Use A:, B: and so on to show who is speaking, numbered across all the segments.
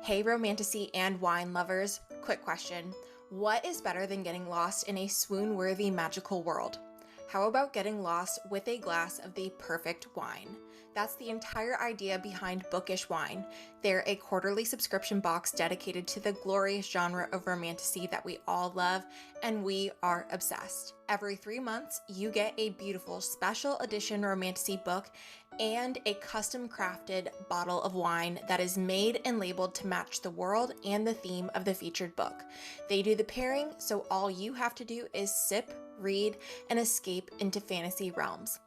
A: Hey, romantasy and wine lovers. Quick question. What is better than getting lost in a swoon-worthy magical world? How about getting lost with a glass of the perfect wine? That's the entire idea behind Bookish Wine. They're a quarterly subscription box dedicated to the glorious genre of romantasy that we all love, and we are obsessed. Every 3 months, you get a beautiful special edition romantasy book and a custom crafted bottle of wine that is made and labeled to match the world and the theme of the featured book. They do the pairing, so all you have to do is sip, read, and escape into fantasy realms.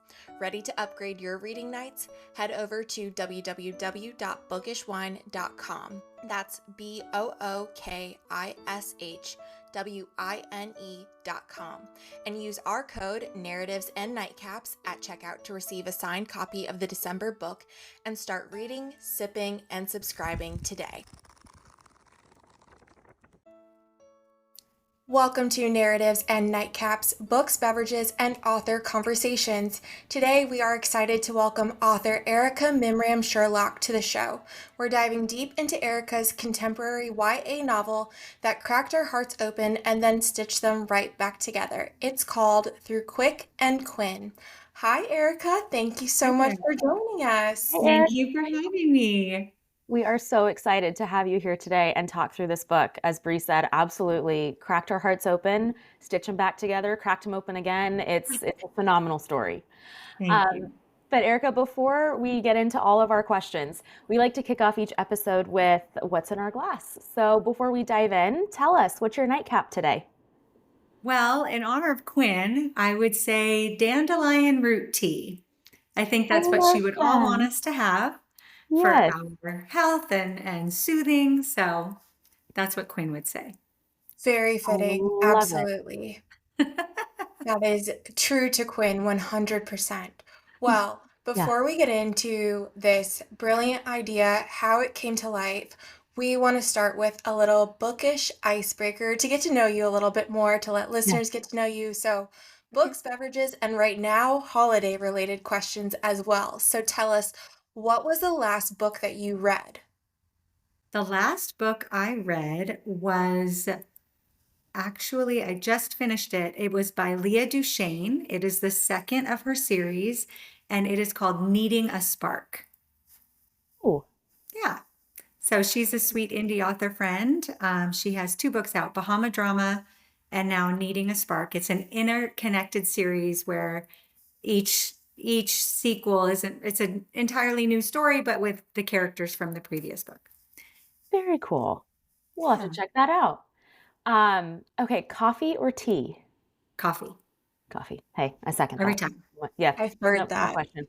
A: Ready to upgrade your reading nights? Head over to www.bookishwine.com. That's BOOKISHWINE.com and use our code Narratives and Nightcaps at checkout to receive a signed copy of the December book and start reading, sipping, and subscribing today. Welcome to Narratives and Nightcaps, Books, Beverages, and Author Conversations. Today we are excited to welcome author Erica Mimran Sherlock to the show. We're diving deep into Erica's contemporary YA novel that cracked our hearts open and then stitched them right back together. It's called Through Quick and Quinn. Hi Erica, thank you so much for joining us.
B: Thank you for having me.
C: We are so excited to have you here today and talk through this book. As Bree said, absolutely cracked our hearts open, stitch them back together, cracked them open again. It's a phenomenal story.
B: Thank you.
C: But Erica, before we get into all of our questions, we like to kick off each episode with what's in our glass. So before we dive in, tell us, what's your nightcap today?
B: Well, in honor of Quinn, I would say dandelion root tea. I think that's what she would all want us to have for
C: Yes.
B: our health and soothing. So that's what Quinn would say.
A: Very fitting,
C: love it.
A: absolutely. That is true to Quinn 100%. Well, before we get into this brilliant idea, how it came to life, we want to start with a little bookish icebreaker to get to know you a little bit more, to let listeners get to know you. So, books, beverages, and right now, holiday-related questions as well. So tell us, what was the last book that you read?
B: The last book I read was actually, I just finished it. It was by Leah Duchesne. It is the second of her series, and it is called Needing a Spark.
C: Oh,
B: Yeah. So she's a sweet indie author friend. She has 2 books out, Bahama Drama and now Needing a Spark. It's an interconnected series where each sequel it's an entirely new story, but with the characters from the previous book.
C: very cool. We'll have to check that out. Okay, coffee or tea?
B: Coffee.
C: Coffee. Hey, I second
B: Every
C: that.
B: time.
C: Yeah.
A: I've heard
C: No
A: that.
C: question.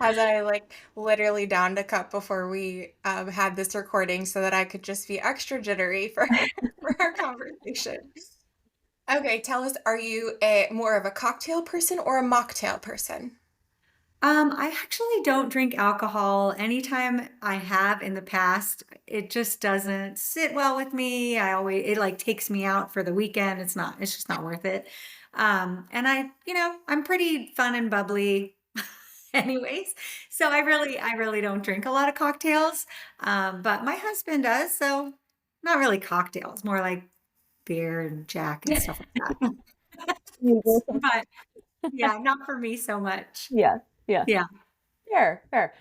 A: As I literally downed a cup before we had this recording so that I could just be extra jittery for our conversation. Okay, tell us, are you more of a cocktail person or a mocktail person?
B: I actually don't drink alcohol. Anytime I have in the past, it just doesn't sit well with me. It takes me out for the weekend. It's just not worth it. And I'm pretty fun and bubbly anyways. So I really don't drink a lot of cocktails. But my husband does, so not really cocktails, more like beer and Jack and stuff like that. But yeah, not for me so much.
C: Yeah.
B: Yeah.
C: Fair.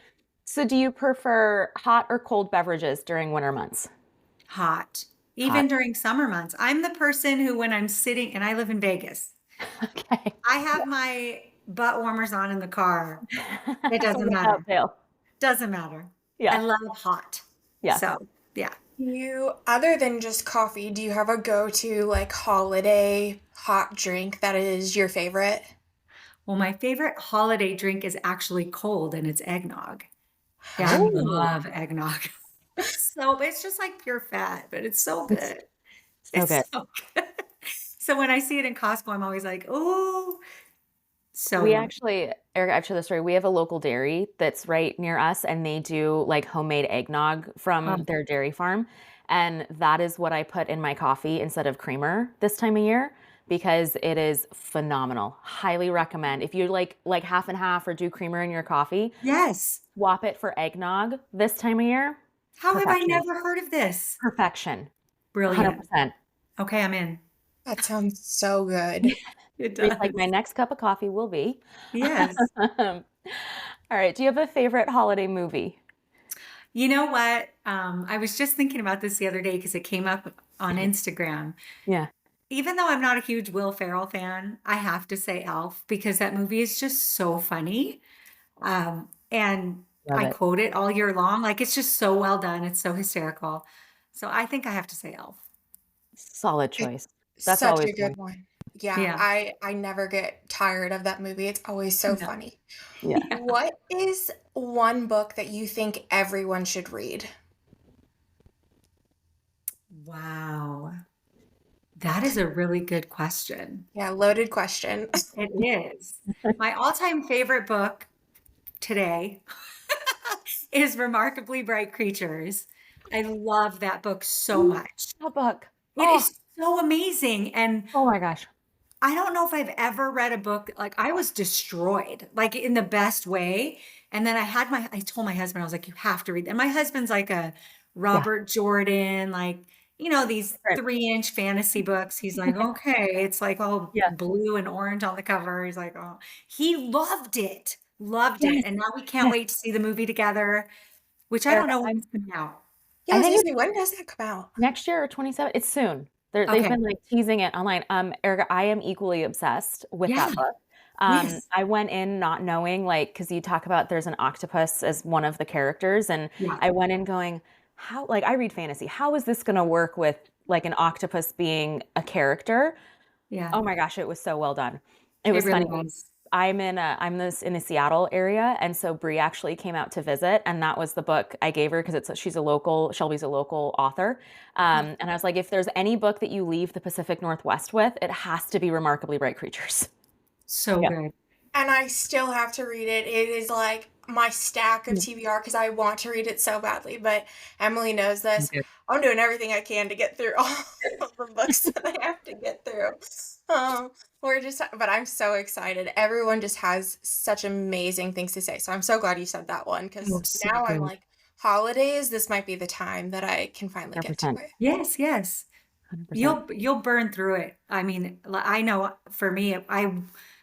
C: So do you prefer hot or cold beverages during winter months?
B: Hot. Even during summer months. I'm the person who, when I'm sitting, and I live in Vegas,
C: Okay.
B: I have my butt warmers on in the car. It doesn't
C: Without
B: matter.
C: fail.
B: Doesn't matter.
C: Yeah.
B: I love hot.
C: Yeah.
B: So, yeah.
A: Other than just coffee, do you have a go-to holiday hot drink that is your favorite?
B: Well, my favorite holiday drink is actually cold, and it's eggnog. Yeah, I
C: Oh.
B: love eggnog. So it's just like pure fat, but it's so good.
C: So
B: It's
C: good.
B: so good. So when I see it in Costco, I'm always like, oh, so
C: We
B: yummy.
C: actually, Eric, I've shared the story. We have a local dairy that's right near us, and they do homemade eggnog from their dairy farm. And that is what I put in my coffee instead of creamer this time of year because it is phenomenal. Highly recommend. If you like half and half or do creamer in your coffee,
B: Yes.
C: swap it for eggnog this time of year.
B: How have I
C: Perfection.
B: never heard of this?
C: Perfection.
B: Brilliant.
C: 100%.
B: Okay, I'm in.
A: That sounds so good.
B: It
C: Bree's like, my
B: does.
C: next cup of coffee will be.
B: Yes.
C: All right. Do you have a favorite holiday movie?
B: You know what? I was just thinking about this the other day because it came up on Instagram.
C: Yeah.
B: Even though I'm not a huge Will Ferrell fan, I have to say Elf because that movie is just so funny. And
C: Love
B: I
C: it.
B: quote it all year long. Like it's just so well done. It's so hysterical. So I think I have to say Elf.
C: Solid
A: It's
C: choice. That's
A: such
C: always
A: a good
C: good.
A: one. Yeah,
B: Yeah.
A: I never get tired of that movie. It's always so
B: No.
A: funny.
C: Yeah.
B: Yeah.
A: What is one book that you think everyone should read?
B: Wow. That is a really good question.
A: Yeah, loaded question.
B: It is. My all-time favorite book today is Remarkably Bright Creatures. I love that book so
C: Ooh,
B: much.
C: that book.
B: It
C: Oh,
B: is so amazing. And
C: oh my gosh.
B: I don't know if I've ever read a book like I was destroyed, like in the best way. And then I told my husband, I was like, you have to read. And my husband's like a
C: Yeah.
B: Robert Jordan, like, these
C: Different.
B: 3-inch fantasy books. He's like, okay, it's like all
C: Yeah.
B: blue and orange on the cover. He's like, oh, he loved it.
C: Yes.
B: And now we can't
C: Yes.
B: wait to see the movie together, which I don't
C: Erica,
B: know when it's coming out.
A: Yeah, I
C: I
A: was
C: think
A: gonna
C: it's
A: say, when does that come out?
C: next year or 27. It's soon. They've
B: Okay.
C: been like teasing it online. Erica, I am equally obsessed with
B: Yeah.
C: that book.
B: Yes.
C: I went in not knowing, like, because you talk about there's an octopus as one of the characters, and
B: Yeah.
C: I went in going, how, like, I read fantasy. How is this going to work with like an octopus being a character?
B: Yeah.
C: Oh my gosh, it was so well done. It
B: It
C: was
B: really
C: funny.
B: was.
C: I'm in the Seattle area, and so Bree actually came out to visit, and that was the book I gave her because Shelby's a local author, and I was like, if there's any book that you leave the Pacific Northwest with, it has to be Remarkably Bright Creatures.
B: So
C: Yeah.
B: good.
A: And I still have to read it. It is like my stack of
C: Yeah.
A: TBR because I want to read it so badly. But Emily knows this.
C: Okay.
A: I'm doing everything I can to get through all of the books that I have to get through. Um, but I'm so excited. Everyone just has such amazing things to say. So I'm so glad you said that one because
B: Oh, so
A: now I'm
B: good.
A: like, holidays, this might be the time that I can finally get to
C: 100%.
A: it.
B: Yes, yes.
C: 100%.
B: You'll burn through it. I mean, I know for me, I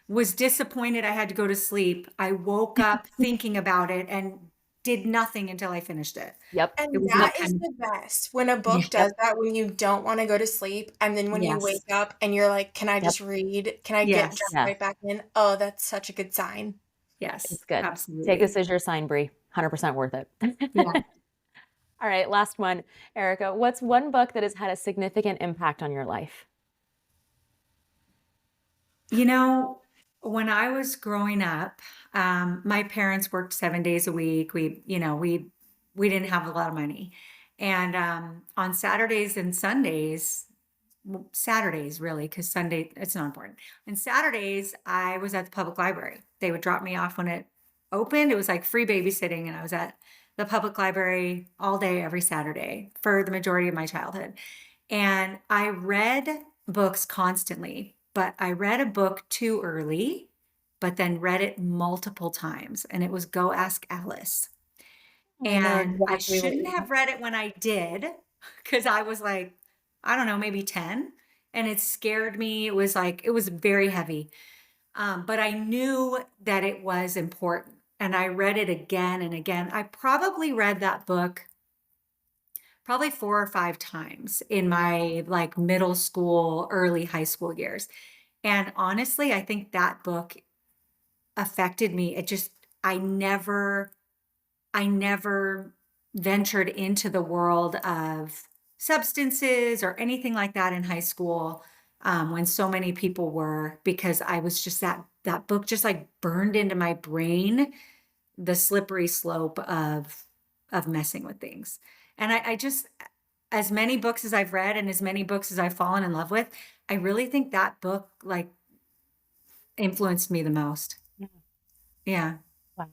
B: was disappointed I had to go to sleep. I woke up thinking about it and did nothing until I finished it.
C: Yep.
B: It
A: And
B: was
C: Yep.
A: that
B: that
A: is
B: kind of,
A: the best when a
B: yeah,
A: book
C: Yep.
A: does that, when you don't want to go to sleep, and then when you
B: yes,
A: wake up and you're like, can I
C: Yep.
A: just read? Can I get jump
B: yes,
C: Yeah.
A: right back in? Oh, that's such a good sign.
B: yes,
C: It's good. Take this
B: absolutely.
C: as your sign, Bree. 100% worth it.
B: Yeah.
C: All right, last one. Erica, what's one book that has had a significant impact on your life?
B: You know, when I was growing up, my parents worked 7 days a week. We didn't have a lot of money. And on Saturdays and Sundays, well, Saturdays really, because Sunday, it's not important. And Saturdays, I was at the public library. They would drop me off when it opened. It was like free babysitting, and I was at the public library all day, every Saturday for the majority of my childhood. And I read books constantly, but I read a book too early, but then read it multiple times. And it was Go Ask Alice.
C: I know
B: And I
C: exactly what
B: shouldn't
C: you
B: have read it when I did, because I was like, I don't know, maybe 10. And it scared me. It was very heavy. But I knew that it was important. And I read it again and again. I probably read that book probably 4 or 5 times in my like middle school, early high school years. And honestly, I think that book affected me. I never, I never ventured into the world of substances or anything like that in high school, when so many people were, because I was just that book just like burned into my brain the slippery slope of messing with things. And I just, as many books as I've read and as many books as I've fallen in love with, I really think that book like influenced me the most.
C: Yeah.
B: Yeah.
C: Wow. I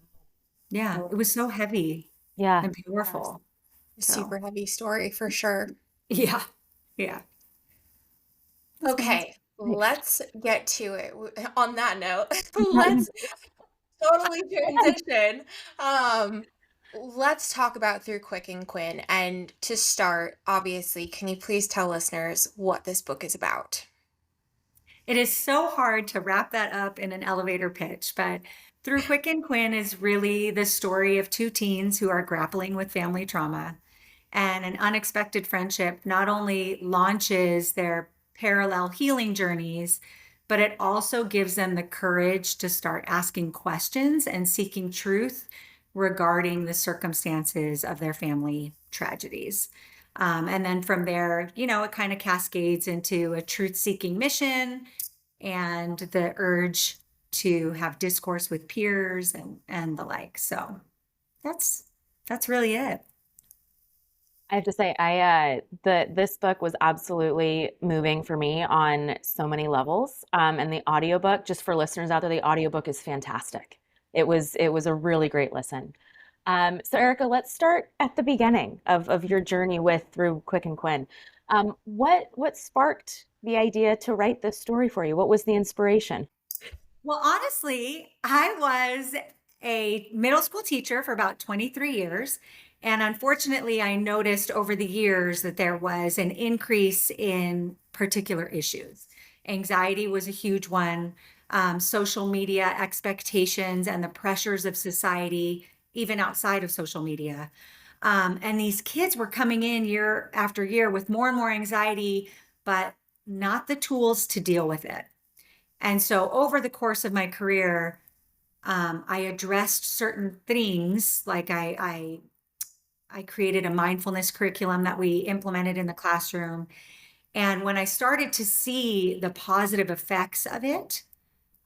B: Yeah.
C: love
B: It was so heavy
C: Yeah.
B: and powerful. So,
A: Super heavy story for sure.
B: yeah. Yeah. That's my answer.
A: Okay. let's get to it. On that note, let's totally transition. Um, let's talk about Through Quick and Quinn. And to start, obviously, can you please tell listeners what this book is about?
B: It is so hard to wrap that up in an elevator pitch, but Through Quick and Quinn is really the story of two teens who are grappling with family trauma. And an unexpected friendship not only launches their parallel healing journeys, but it also gives them the courage to start asking questions and seeking truth regarding the circumstances of their family tragedies. And then from there, it kind of cascades into a truth seeking mission and the urge to have discourse with peers and the like. So that's that's really it.
C: I have to say, this book was absolutely moving for me on so many levels. And the audiobook, just for listeners out there, the audiobook is fantastic. It was a really great listen. So Erica, let's start at the beginning of your journey with Through Quick and Quinn. What sparked the idea to write this story for you? What was the inspiration?
B: Well, honestly, I was a middle school teacher for about 23 years. And unfortunately, I noticed over the years that there was an increase in particular issues. Anxiety was a huge one, social media expectations and the pressures of society, even outside of social media. And these kids were coming in year after year with more and more anxiety, but not the tools to deal with it. And so over the course of my career, I addressed certain things. Like I created a mindfulness curriculum that we implemented in the classroom. And when I started to see the positive effects of it,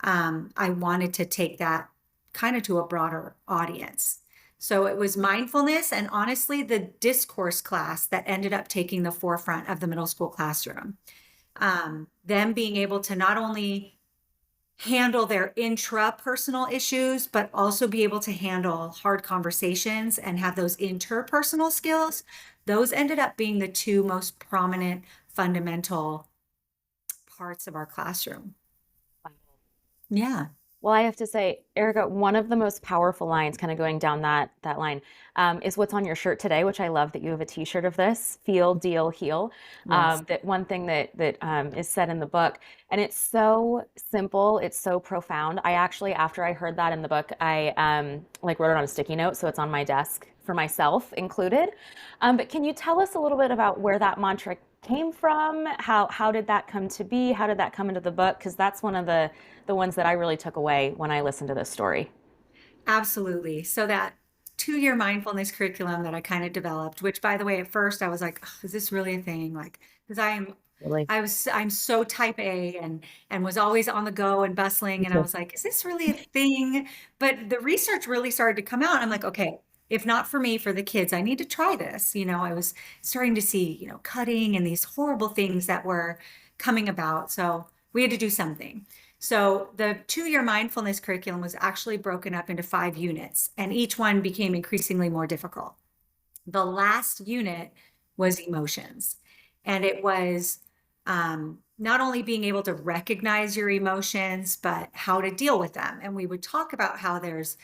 B: I wanted to take that kind of to a broader audience. So it was mindfulness and honestly the discourse class that ended up taking the forefront of the middle school classroom. Them being able to not only handle their intrapersonal issues, but also be able to handle hard conversations and have those interpersonal skills. Those ended up being the two most prominent fundamental parts of our classroom. Yeah.
C: Well, I have to say, Erica, one of the most powerful lines, kind of going down that line, is what's on your shirt today, which I love that you have a T-shirt of this: "Feel, deal, heal."
B: Yes.
C: That one thing that is said in the book, and it's so simple, it's so profound. I actually, after I heard that in the book, I like wrote it on a sticky note, so it's on my desk for myself included. But can you tell us a little bit about where that mantra came from? How did that come to be? How did that come into the book? Because that's one of the ones that I really took away when I listened to this story.
B: Absolutely. So that 2-year mindfulness curriculum that I kind of developed, which by the way, at first I was like, "Ugh, is this really a thing?" Like, because
C: Really?
B: I'm so type A and was always on the go and bustling. And I was like, is this really a thing? But the research really started to come out. I'm like, okay, if not for me, for the kids, I need to try this. I was starting to see, cutting and these horrible things that were coming about. So we had to do something. So the 2-year mindfulness curriculum was actually broken up into 5 units, and each one became increasingly more difficult. The last unit was emotions, and it was not only being able to recognize your emotions, but how to deal with them. And we would talk about how there's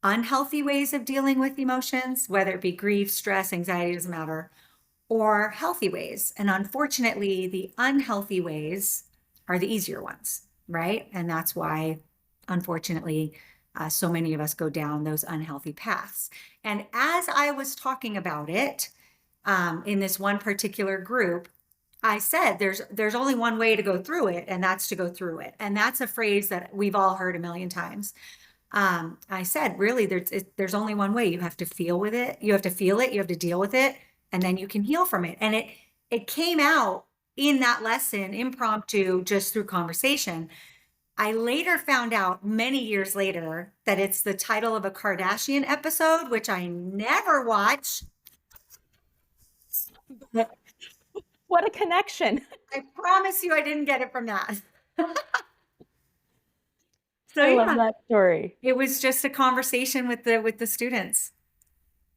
B: unhealthy ways of dealing with emotions, whether it be grief, stress, anxiety, doesn't matter, or healthy ways. And unfortunately, the unhealthy ways are the easier ones, right? And that's why, unfortunately, so many of us go down those unhealthy paths. And as I was talking about it in this one particular group, I said there's only one way to go through it, and that's to go through it. And that's a phrase that we've all heard a million times. I said, really, there's only one way. You have to feel with it. You have to feel it. You have to deal with it, and then you can heal from it. And it came out in that lesson, impromptu, just through conversation. I later found out many years later that it's the title of a Kardashian episode, which I never watch.
C: What a connection.
B: I promise you I didn't get it from that. So
C: I love
B: yeah,
C: that story.
B: it was just a conversation with the students.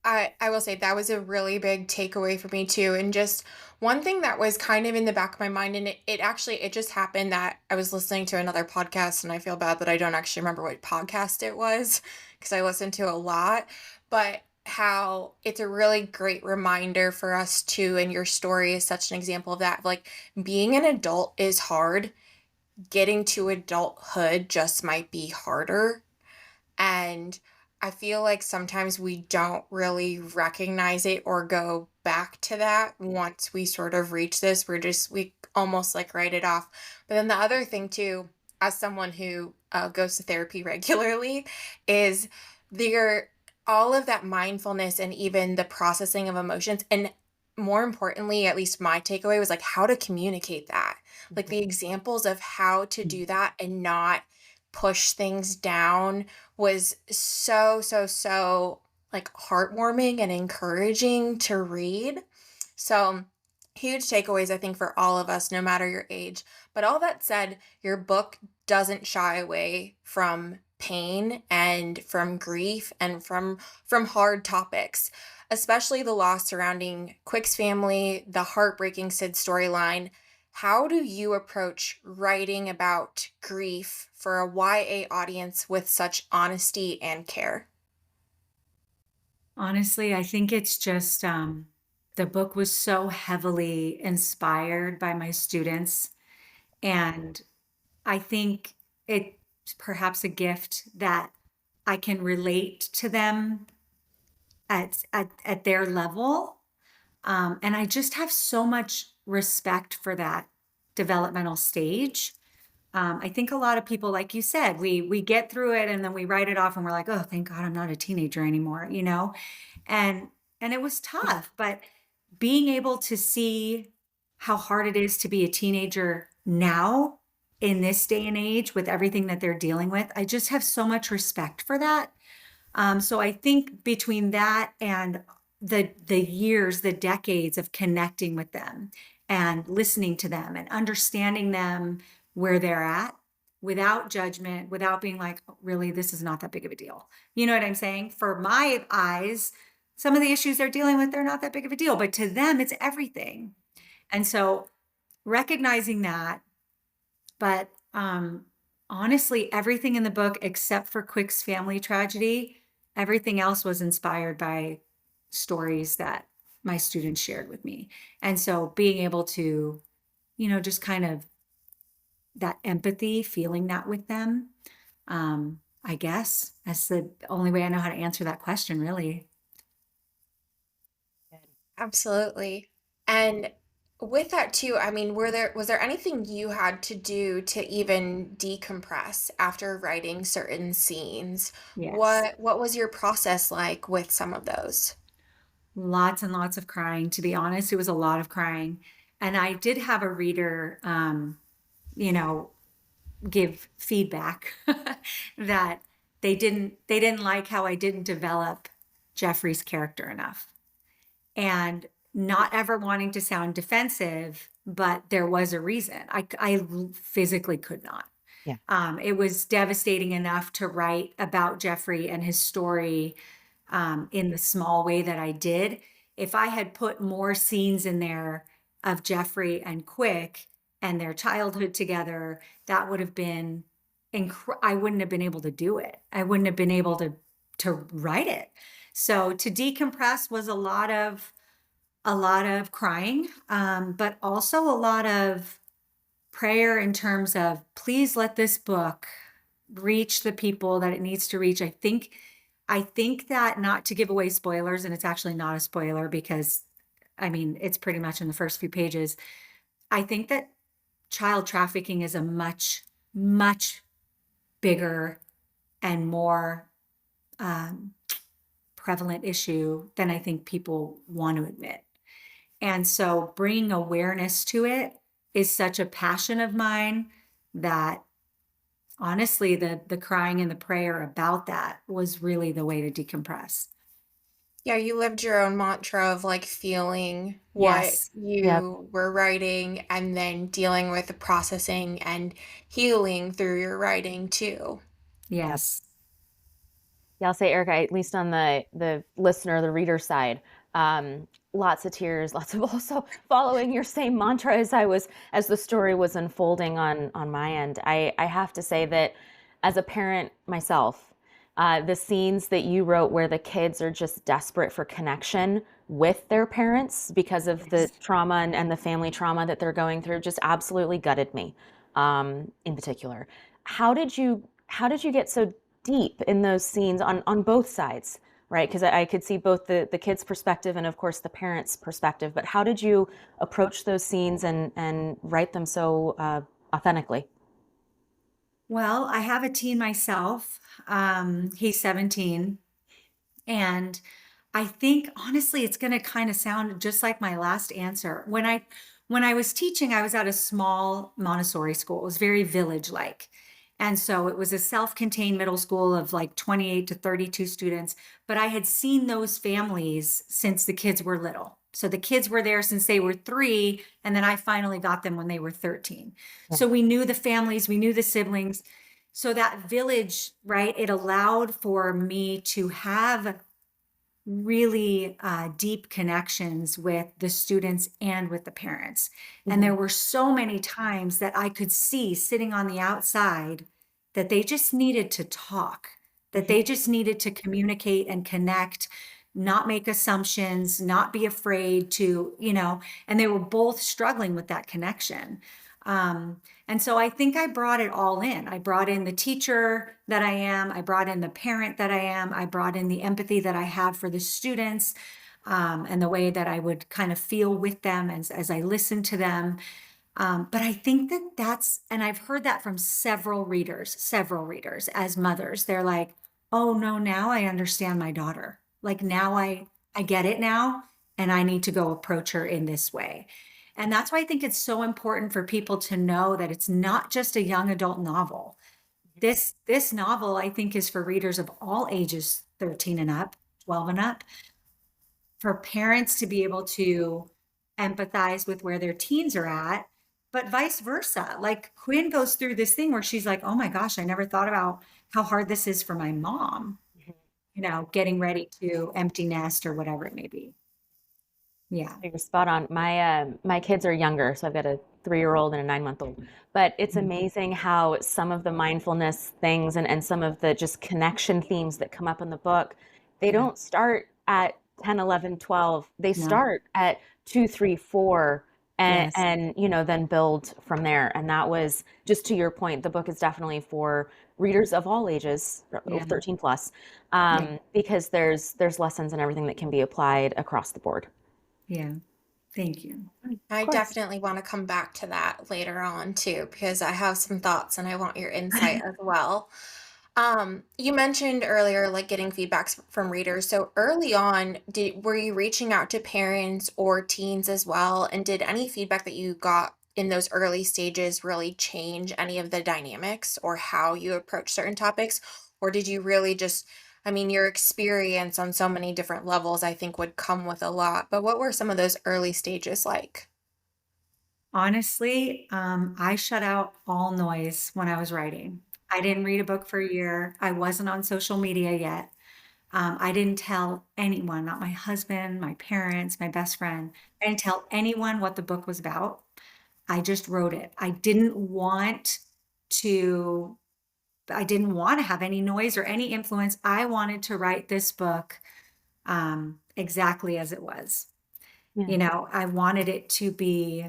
A: I will say that was a really big takeaway for me too. And just one thing that was kind of in the back of my mind, and it actually it just happened that I was listening to another podcast, and I feel bad that I don't actually remember what podcast it was because I listen to a lot, but how it's a really great reminder for us too, and your story is such an example of that. Like being an adult is hard. Getting to adulthood just might be harder. And I feel like sometimes we don't really recognize it or go back to that once we sort of reach this. We almost like write it off. But then the other thing, too, as someone who goes to therapy regularly, is there all of that mindfulness and even the processing of emotions. And more importantly, at least my takeaway was like how to communicate that, like the examples of how to do that and not push things down was so, so, so like heartwarming and encouraging to read. So, huge takeaways, I think, for all of us, no matter your age. But all that said, your book doesn't shy away from pain and from grief and from hard topics, especially the loss surrounding Quick's family, the heartbreaking Sid storyline. How do you approach writing about grief for a YA audience with such honesty and care?
B: Honestly, I think it's just the book was so heavily inspired by my students. And I think it's perhaps a gift that I can relate to them at their level. And I just have so much respect for that developmental stage. I think a lot of people, like you said, we get through it and then we write it off and we're like, oh, thank God I'm not a teenager anymore, you know? And and it was tough, but being able to see how hard it is to be a teenager now in this day and age with everything that they're dealing with, I just have so much respect for that. So I think between that and the years, the decades of connecting with them and listening to them and understanding them where they're at without judgment, without being like, "Oh, really, this is not that big of a deal." You know what I'm saying? For my eyes, some of the issues they're dealing with, they're not that big of a deal, but to them, it's everything. And so recognizing that, but honestly, everything in the book except for Quick's family tragedy, everything else was inspired by stories that my students shared with me. And so being able to, just kind of that empathy, feeling that with them, I guess that's the only way I know how to answer that question, really.
A: Absolutely. And with that too, I mean, was there anything you had to do to even decompress after writing certain scenes?
B: Yes.
A: What was your process like with some of those?
B: Lots and lots of crying. To be honest, it was a lot of crying. And I did have a reader, you know, give feedback that they didn't like how I didn't develop Jeffrey's character enough. And not ever wanting to sound defensive, but there was a reason. I physically could not.
C: Yeah.
B: It was devastating enough to write about Jeffrey and his story in the small way that I did. If I had put more scenes in there of Jeffrey and Quick and their childhood together, that would have been I wouldn't have been able to do it. I wouldn't have been able to write it. So to decompress was a lot of crying, but also a lot of prayer in terms of please let this book reach the people that it needs to reach. I think that, not to give away spoilers, and it's actually not a spoiler because I mean it's pretty much in the first few pages. I think that child trafficking is a much, much bigger and more um, prevalent issue than I think people want to admit. And so bringing awareness to it is such a passion of mine that honestly, the crying and the prayer about that was really the way to decompress.
A: Yeah, you lived your own mantra of like feeling what
B: Yes.
C: Yep.
A: you were writing and then dealing with the processing and healing through your writing too.
C: Yep.
B: Yes.
C: Yeah, I'll say, Erica, at least on the listener, the reader side, lots of tears, lots of also following your same mantra as the story was unfolding on my end. I have to say that as a parent myself, the scenes that you wrote where the kids are just desperate for connection with their parents because of the
B: Yes.
C: trauma and the family trauma that they're going through just absolutely gutted me, in particular. How did you get so deep in those scenes on both sides, right? Because I could see both the kids' perspective and of course the parents' perspective. But how did you approach those scenes and write them so authentically?
B: Well, I have a teen myself. He's 17. And I think honestly, it's going to kind of sound just like my last answer. When I was teaching, I was at a small Montessori school. It was very village-like. And so it was a self-contained middle school of like 28 to 32 students, but I had seen those families since the kids were little. So the kids were there since they were 3, and then I finally got them when they were 13.
C: Yeah.
B: So we knew the families, we knew the siblings. So that village, right, it allowed for me to have really deep connections with the students and with the parents. And
C: Mhm.
B: there were so many times that I could see sitting on the outside that they just needed to talk, that
C: Mhm.
B: they just needed to communicate and connect, not make assumptions, not be afraid to, and they were both struggling with that connection. And so I think I brought it all in. I brought in the teacher that I am. I brought in the parent that I am. I brought in the empathy that I have for the students, and the way that I would kind of feel with them as I listened to them. But I think and I've heard that from several readers as mothers. They're like, oh no, now I understand my daughter. Like now I get it now, and I need to go approach her in this way. And that's why I think it's so important for people to know that it's not just a young adult novel. This novel, I think, is for readers of all ages, 13 and up, 12 and up, for parents to be able to empathize with where their teens are at, but vice versa. Like Quinn goes through this thing where she's like, oh my gosh, I never thought about how hard this is for my mom, getting ready to empty nest or whatever it may be. Yeah.
C: You're spot on. My kids are younger, so I've got a 3-year-old and a 9-month-old. But it's
B: Mhm.
C: amazing how some of the mindfulness things and some of the just connection themes that come up in the book, they
B: Yeah.
C: don't start at 10, 11, 12. They
B: No.
C: start at 2, 3, 4,
B: Yes.
C: and then build from there. And that was just to your point. The book is definitely for readers of all ages,
B: Yeah.
C: 13 plus,
B: Yeah.
C: because there's lessons and everything that can be applied across the board.
B: Yeah. Thank you.
C: Of
A: I
C: course.
A: definitely want to come back to that later on too, because I have some thoughts and I want your insight as well. You mentioned earlier like getting feedbacks from readers. So early on, were you reaching out to parents or teens as well? And did any feedback that you got in those early stages really change any of the dynamics or how you approach certain topics? Or did you really just, I mean, your experience on so many different levels, I think would come with a lot, but what were some of those early stages like?
B: Honestly, I shut out all noise when I was writing. I didn't read a book for a year. I wasn't on social media yet. I didn't tell anyone, not my husband, my parents, my best friend. I didn't tell anyone what the book was about. I just wrote it. To, I didn't want to have any noise or any influence. I wanted to write this book exactly as it was.
C: Yeah.
B: I wanted it to be,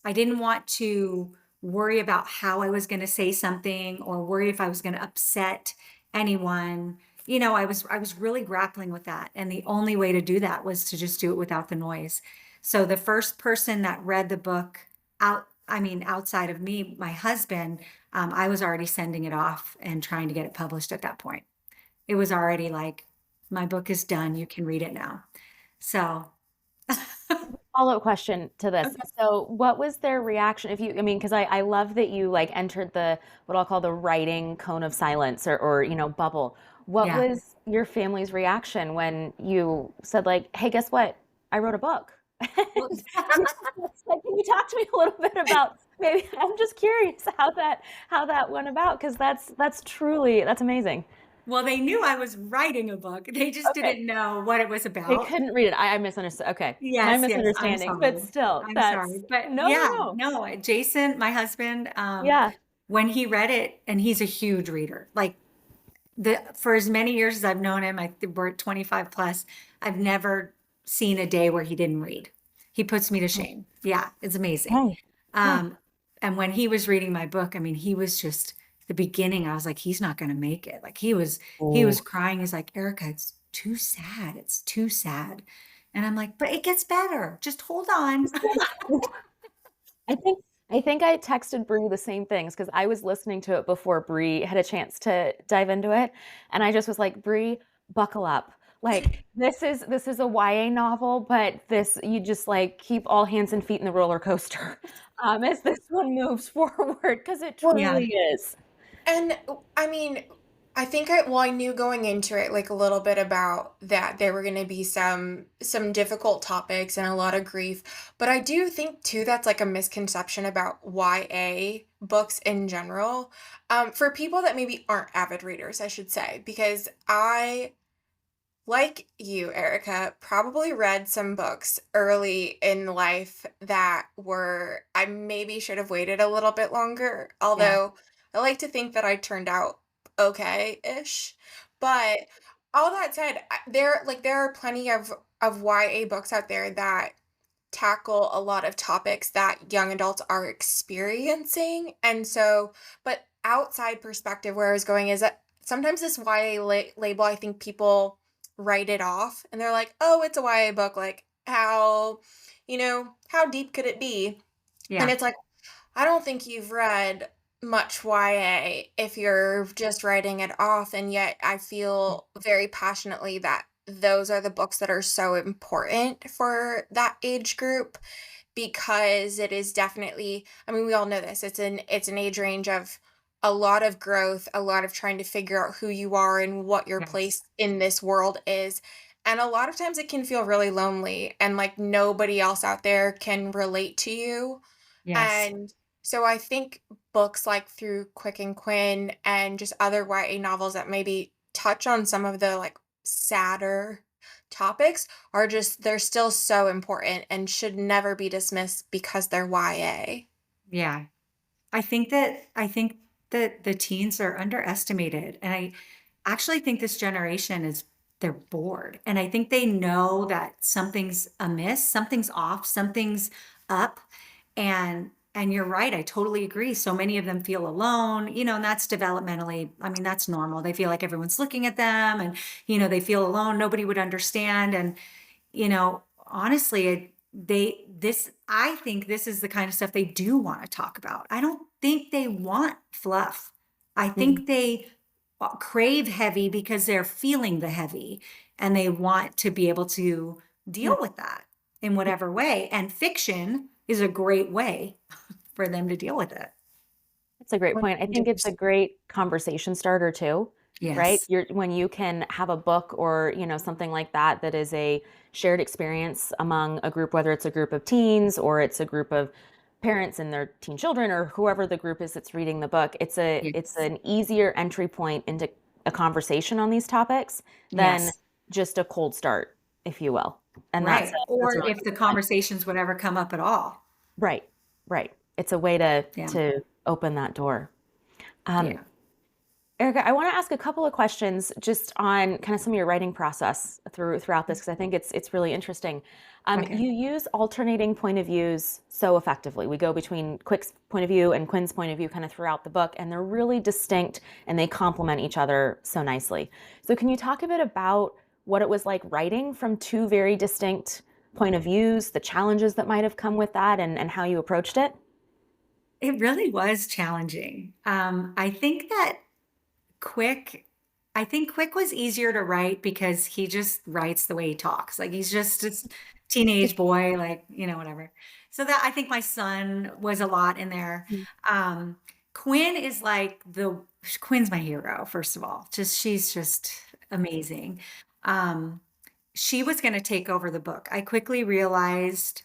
B: I didn't want to worry about how I was going to say something or worry if I was going to upset anyone. I was really grappling with that. And the only way to do that was to just do it without the noise. So the first person that read the book outside of me, my husband, I was already sending it off and trying to get it published at that point. It was already like, my book is done. You can read it now. So,
C: Follow-up question to this. So what was their reaction if you, I mean, because I love that you like entered the what I'll call the writing cone of silence or bubble. What
B: yeah.
C: was your family's reaction when you said like, hey, guess what? I wrote a book.
B: Well,
C: I'm just like, can you talk to me a little bit about maybe I'm just curious how that went about because that's truly that's amazing.
B: Well, they knew I was writing a book. They just
C: Okay.
B: didn't know what it was
C: They
B: about.
C: couldn't read it. I misunderstood. Okay. My
B: Yes, yes, I'm
C: misunderstanding, but
B: sorry.
C: still,
B: I'm sorry.
C: that's
B: But
C: no, no,
B: yeah,
C: no.
B: no, Jason, my husband,
C: Yeah.
B: when he read it, and he's a huge reader, like for as many years as I've known him, I think we're at 25 plus, I've never seen a day where he didn't read. He puts me to shame. Yeah, it's amazing.
C: Okay. Yeah.
B: Um, and when he was reading my book, I mean, he was just the beginning. I was like, he's not going to make it. Like he was
C: Oh.
B: crying. He's like, Erica, it's too sad. It's too sad. And I'm like, but it gets better. Just hold on.
C: I think I texted Bree the same things because I was listening to it before Bree had a chance to dive into it, and I just was like, Bree, buckle up. Like this is a YA novel, but this you just like keep all hands and feet in the roller coaster as this one moves forward because it
A: Well,
B: Yeah.
C: truly is.
A: and I mean, I think I knew going into it like a little bit about that there were going to be some difficult topics and a lot of grief, but I do think too that's like a misconception about YA books in general. For people that maybe aren't avid readers, I should say, because I, like you, Erica, probably read some books early in life that were I maybe should have waited a little bit longer,
B: Yeah.
A: although I like to think that I turned out okay-ish. But all that said, there are plenty of YA books out there that tackle a lot of topics that young adults are experiencing. And so, but outside perspective, where I was going is that sometimes this YA label, I think people write it off and they're like, oh, it's a YA book. Like, how deep could it be? And
B: Yeah.
A: it's like, I don't think you've read much YA if you're just writing it off, and yet I feel very passionately that those are the books that are so important for that age group because it is definitely, I mean, we all know this. It's an age range of a lot of growth, a lot of trying to figure out who you are and what your
B: Yes.
A: place in this world is. And a lot of times it can feel really lonely and like nobody else out there can relate to you.
B: Yes.
A: And so I think books like Through Quick and Quinn and just other YA novels that maybe touch on some of the like sadder topics are just they're still so important and should never be dismissed because they're YA.
B: Yeah. I think that the teens are underestimated, and I actually think this generation is they're bored, and I think they know that something's amiss, something's off, something's up, and you're right, I totally agree. So many of them feel alone, and that's developmentally, I mean, that's normal. They feel like everyone's looking at them, and they feel alone, nobody would understand, and honestly, I think this is the kind of stuff they do want to talk about. I don't think they want fluff. I
C: Mhm.
B: think they crave heavy because they're feeling the heavy and they want to be able to
C: Yeah.
B: deal with that in whatever way. And fiction is a great way for them to deal with it.
C: That's a great point. I think it's a
A: 100%.
C: great conversation starter too, right?
B: Yes.
C: When you can have a book or, something like that that is a shared experience among a group, whether it's a group of teens or it's a group of parents and their teen children or whoever the group is that's reading the book, it's
B: Yes.
C: an easier entry point into a conversation on these topics than
B: Yes.
C: just a cold start, if you will. And that's
B: Right.
C: that's
B: Or
C: a really
B: if the
C: good point.
B: conversations would ever come up at all.
C: Right, right. It's a way to
B: Yeah.
C: open that door. Um,
B: Yeah.
C: Erica, I want to ask a couple of questions just on kind of some of your writing process throughout this because I think it's really interesting.
B: Okay.
C: You use alternating point of views so effectively. We go between Quick's point of view and Quinn's point of view kind of throughout the book, and they're really distinct and they complement each other so nicely. So, can you talk a bit about what it was like writing from two very distinct point of views, the challenges that might have come with that, and how you approached it?
B: It really was challenging. Quick I think Quick was easier to write because he just writes the way he talks. Like he's just this teenage boy, like, whatever. So that I think my son was a lot in there.
C: Mhm.
B: Um, Quinn is like Quinn's my hero, first of all. She's just amazing. Um, she was going to take over the book. I quickly realized,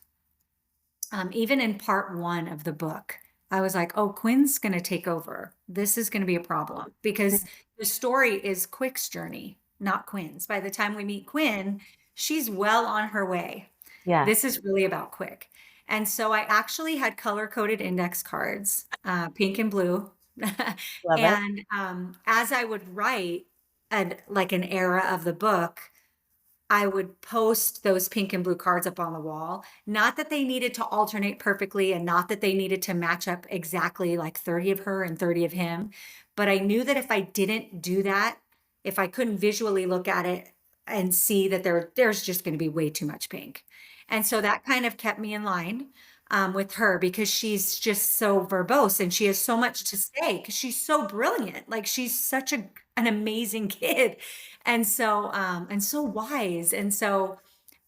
B: even in part one of the book, I was like, oh, Quinn's going to take over. This is going to be a problem because the story is Quick's journey, not Quinn's. By the time we meet Quinn, she's well on her way.
C: Yeah.
B: This is really about Quick. And so I actually had color coded index cards, pink and blue.
C: Love it.
B: And as I would write like an era of the book, I would post those pink and blue cards up on the wall. Not that they needed to alternate perfectly and not that they needed to match up exactly like 30 of her and 30 of him. But I knew that if I didn't do that, if I couldn't visually look at it and see that there's just going to be way too much pink. And so that kind of kept me in line with her because she's just so verbose and she has so much to say because she's so brilliant. Like she's such an amazing kid and so wise. And so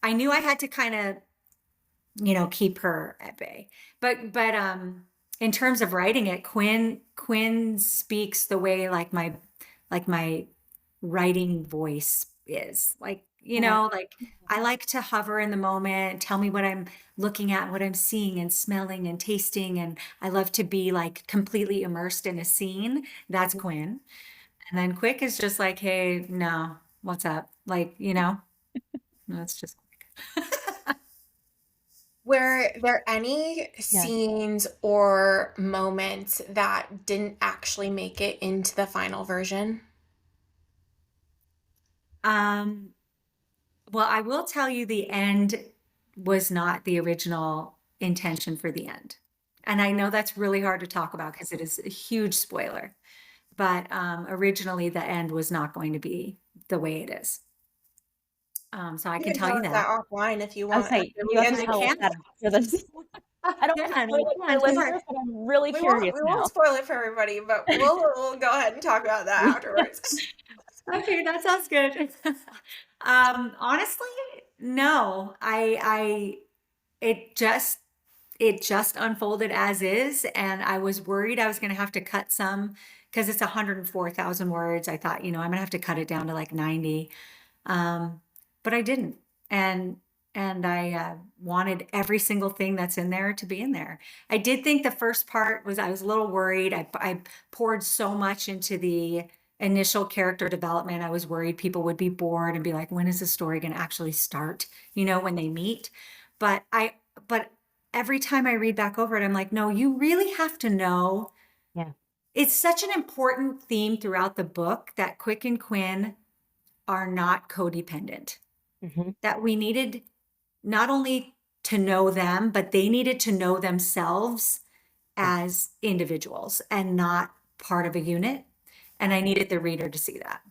B: I knew I had to kind of, keep her at bay. But in terms of writing it, Quinn speaks the way like my writing voice is.
C: Yeah.
B: Like I like to hover in the moment, tell me what I'm looking at, what I'm seeing and smelling and tasting. And I love to be like completely immersed in a scene. That's Quinn. And then Quick is just like, hey, no, what's up? Like, no, it's just Quick.
A: Were there any
C: Yeah.
A: scenes or moments that didn't actually make it into the final version?
B: Um, well, I will tell you the end was not the original intention for the end. And I know that's really hard to talk about because it is a huge spoiler. But originally the end was not going to be the way it is. So I
A: You
B: can
A: can
B: tell
A: tell
B: you
A: us
B: that.
A: that offline if you
C: I would
A: want
C: say
A: after
C: you
A: we
C: have to
A: end
B: I
A: it.
C: tell us
B: can.
C: that after this. I don't want to
B: Yeah,
C: spoil it for
B: I
C: your
B: can.
C: listeners, but I'm really
A: We won't
C: curious
A: we won't
C: now.
A: spoil it for everybody, but we'll go ahead and talk about that afterwards.
B: Okay, that sounds good. Honestly, no. It just it just unfolded as is, and I was worried I was going to have to cut some because it's 104,000 words. I thought, I'm going to have to cut it down to like 90. Um, but I didn't. And I wanted every single thing that's in there to be in there. I did think the first part was I was a little worried. I poured so much into the initial character development. I was worried people would be bored and be like, when is the story going to actually start? When they meet. But but every time I read back over it, I'm like, no, you really have to know.
C: Yeah.
B: It's such an important theme throughout the book that Quick and Quinn are not codependent,
C: Hmm.
B: that we needed not only to know them, but they needed to know themselves
C: Yeah.
B: as individuals and not part of a unit. And I needed the reader to see that.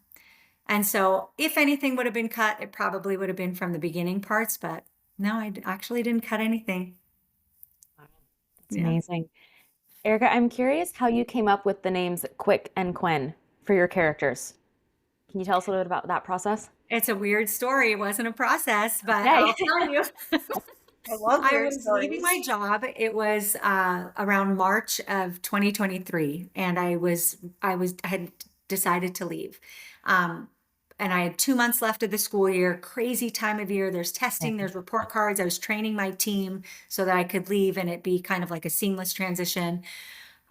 B: And so, if anything would have been cut, it probably would have been from the beginning parts, but no, actually didn't cut anything.
C: Wow. That's
B: Yeah.
C: amazing. Erica, I'm curious how you came up with the names Quick and Quinn for your characters. Can you tell us a little bit about that process?
B: It's a weird story. It wasn't a process, but
C: Okay.
B: I'll tell you.
A: I love
B: I
A: weird
B: was leaving my
A: stories.
B: job. It was around March of 2023, and I had decided to leave. Um, and I had 2 months left of the school year. Crazy time of year. There's
C: Yeah.
B: testing. There's report cards. I was training my team so that I could leave and it be kind of like a seamless transition.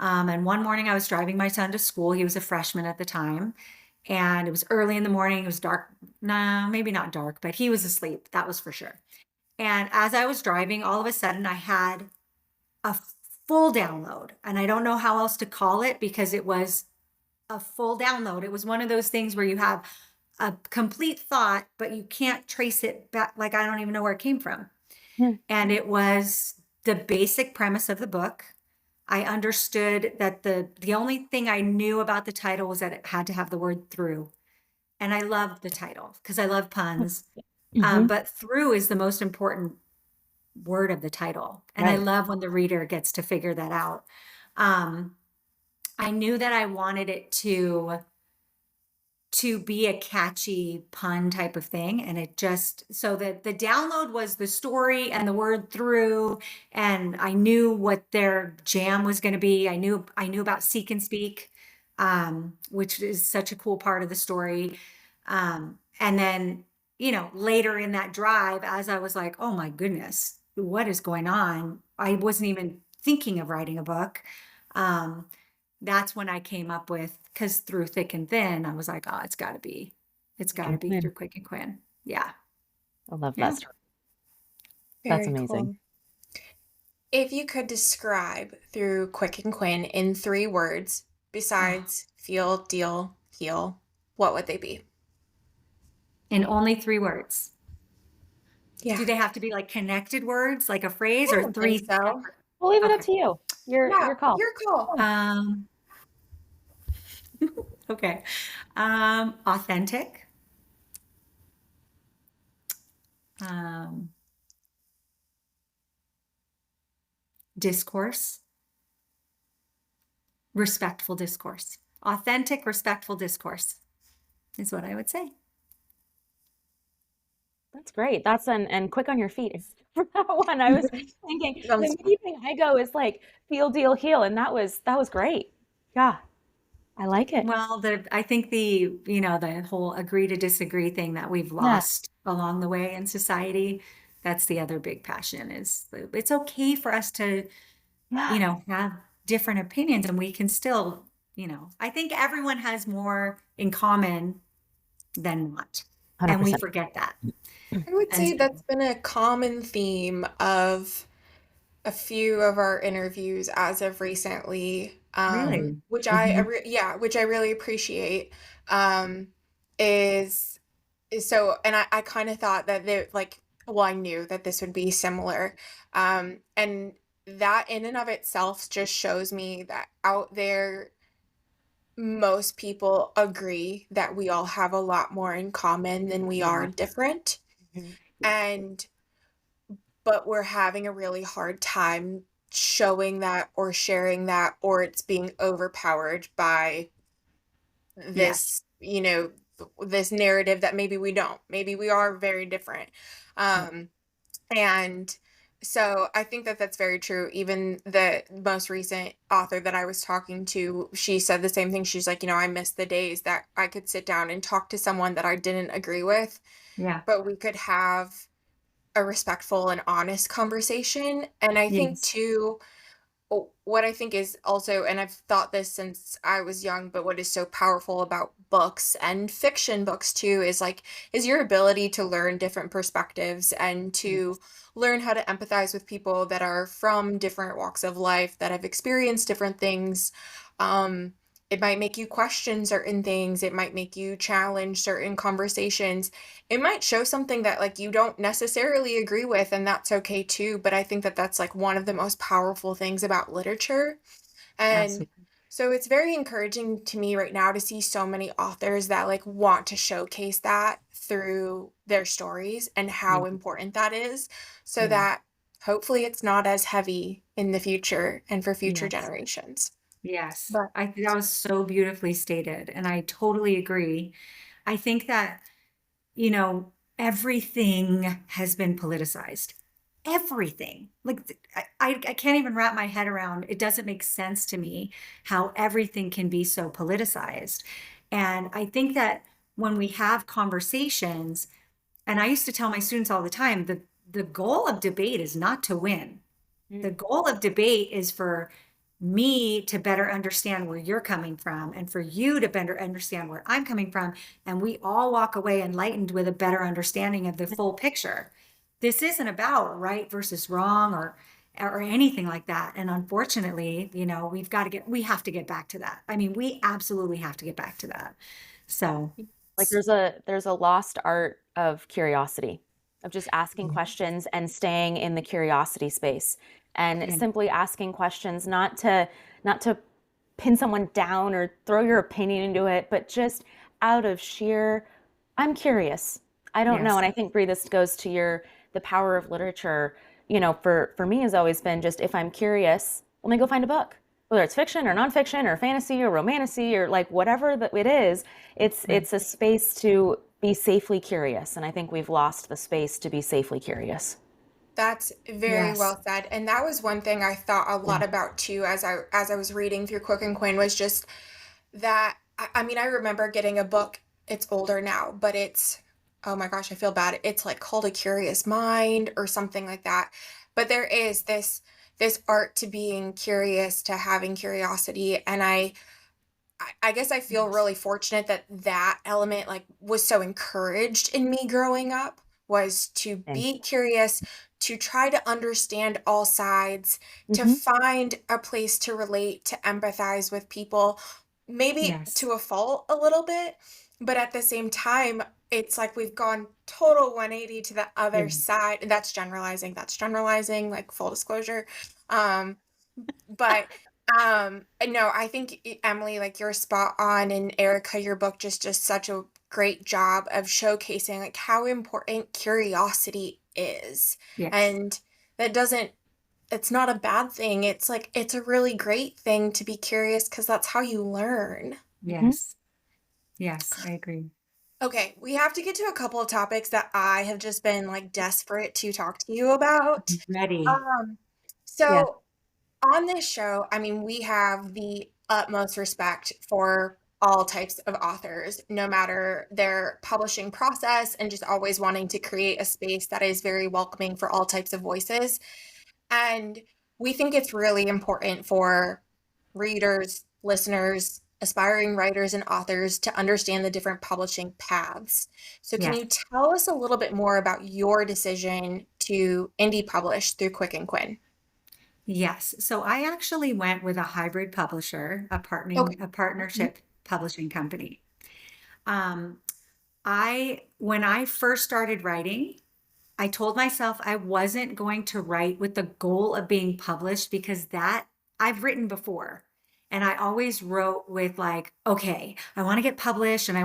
B: And one morning I was driving my son to school. He was a freshman at the time, and it was early in the morning. It was dark. No, maybe not dark, but he was asleep. That was for sure. And as I was driving, all of a sudden I had a full download. And I don't know how else to call it because it was a full download. It was one of those things where you have a complete thought, but you can't trace it back. Like I don't even know where it came from.
C: Hmm.
B: And it was the basic premise of the book. I understood that the only thing I knew about the title was that it had to have the word through. And I loved the title because I love puns.
C: Hmm.
B: But through is the most important word of the title. And I
C: Right.
B: love when the reader gets to figure that out. Um, I knew that I wanted it to be a catchy pun type of thing. And it just, so that the download was the story and the word through, and I knew what their jam was going to be. I knew about Seek and Speak, which is such a cool part of the story. And then, later in that drive, as I was like, oh my goodness, what is going on? I wasn't even thinking of writing a book. Um, that's when I came up with, because Through Thick and Thin, I was like, oh, it's
C: Quick
B: got to
C: and
B: be
C: Quinn.
B: Through Quick and Quinn. Yeah.
C: I love that
B: Yeah.
C: story. That's
A: Very
C: amazing.
A: cool. If you could describe Through Quick and Quinn in 3 words,
B: Oh,
A: besides feel, deal, heal, what would they be?
B: in only 3 words.
A: Yeah.
B: Do they have to be like connected words, like a phrase,
A: I
B: or
A: don't think
B: three
A: so.
B: separate?
C: We'll leave it up
B: Okay.
C: to you. Your
A: Yeah,
C: call.
A: your call.
B: Um, okay. Authentic, um, discourse, respectful discourse. Authentic, respectful discourse is what I would say.
C: That's great. That's and quick on your feet is for that one. I was thinking the
A: Sounds fun.
C: immediate thing I go is like feel, deal, heal, and that was great. Yeah, I like it.
B: Well, I think the whole agree to disagree thing that we've
C: Yeah.
B: lost along the way in society, that's the other big passion is it's okay for us to,
C: Yeah.
B: have different opinions and we can still, I think everyone has more in common than not. And we
C: 100%.
B: forget that.
A: I would
B: And
A: say
B: so,
A: that's been a common theme of a few of our interviews as of recently,
B: really,
A: which
C: Hmm.
A: which I really appreciate, um, is so, and I kind of thought that they like, well, I knew that this would be similar, and that in and of itself just shows me that out there, most people agree that we all have a lot more in common than we are
B: yeah,
A: different,
C: Hmm.
A: and but we're having a really hard time showing that or sharing that, or it's being overpowered by
B: yes,
A: this, this narrative that maybe we don't, maybe we are very different.
B: yeah,
A: Um, and so I think that that's very true. Even the most recent author that I was talking to, she said the same thing. She's like, I miss the days that I could sit down and talk to someone that I didn't agree with,
B: yeah,
A: but we could have a respectful and honest conversation. And I think
B: yes,
A: too, what I think is also, and I've thought this since I was young, but what is so powerful about books and fiction books too is your ability to learn different perspectives and to
B: yes,
A: learn how to empathize with people that are from different walks of life that have experienced different things. Um, it might make you question certain things. It might make you challenge certain conversations. It might show something that like you don't necessarily agree with, and that's okay too, but I think that that's like one of the most powerful things about literature. And
B: absolutely,
A: so it's very encouraging to me right now to see so many authors that like want to showcase that through their stories and
B: yeah,
A: how important that is, so
B: yeah,
A: that hopefully it's not as heavy in the future and for future
B: yes.
A: generations.
B: Yes,
A: But
B: I think that was so beautifully stated, and I totally agree. I think that, everything has been politicized. Everything. Like I can't even wrap my head around. It doesn't make sense to me how everything can be so politicized. And I think that when we have conversations, and I used to tell my students all the time, the goal of debate is not to win. The
C: Mm.
B: goal of debate is for me to better understand where you're coming from and for you to better understand where I'm coming from. And we all walk away enlightened with a better understanding of the full picture. This isn't about right versus wrong or anything like that. And unfortunately, we have to get back to that. I mean, we absolutely have to get back to that. So,
C: Like there's a lost art of curiosity, of just asking
B: yeah,
C: questions and staying in the curiosity space and
B: yeah,
C: simply asking questions, not to pin someone down or throw your opinion into it, but just out of sheer, I'm curious. I don't know.
B: yes,
C: And I think, Bree, this goes to the power of literature. For me has always been just if I'm curious, let me go find a book. Whether it's fiction or nonfiction or fantasy or romantasy or like whatever that it is, it's
B: right.
C: it's a space to be safely curious. And I think we've lost the space to be safely curious.
A: that's very
B: Yes.
A: well said. And that was one thing I thought a
B: Yeah.
A: lot about too as I was reading through Quick and Quinn was just that I mean, I remember getting a book, it's older now, but it's, oh my gosh, I feel bad. It's like called A Curious Mind or something like that. But there is this this art to being curious, to having curiosity. And I guess I feel
B: Yes.
A: really fortunate that that element like was so encouraged in me growing up, was to
C: And
A: be curious, to try to understand all sides, to
C: hmm
A: find a place to relate, to empathize with people, maybe
B: Yes.
A: to a fault a little bit, but at the same time, it's like we've gone total 180 to the other
B: Yeah.
A: side. And that's generalizing, like full disclosure. Um, but no, I think Emily, like you're spot on, and Erica, your book just such a great job of showcasing like how important curiosity is.
B: Yes.
A: And that doesn't it's not a bad thing. It's like it's a really great thing to be curious because that's how you learn.
C: hmm
B: Yes. Yes, I agree.
A: Okay, we have to get to a couple of topics that I have just been like desperate to talk to you about.
B: Ready.
A: Um,
C: yeah,
A: so on this show, I mean, we have the utmost respect for all types of authors, no matter their publishing process, and just always wanting to create a space that is very welcoming for all types of voices. And we think it's really important for readers, listeners, aspiring writers, and authors to understand the different publishing paths. So, can
B: Yes.
A: you tell us a little bit more about your decision to indie publish through Quick and Quinn?
B: Yes. So I actually went with a hybrid publisher,
A: Okay.
B: a
C: mhm,
B: partnership publishing company. Um, when I first started writing, I told myself I wasn't going to write with the goal of being published because that I've written before. And I always wrote with like, okay, I want to get published and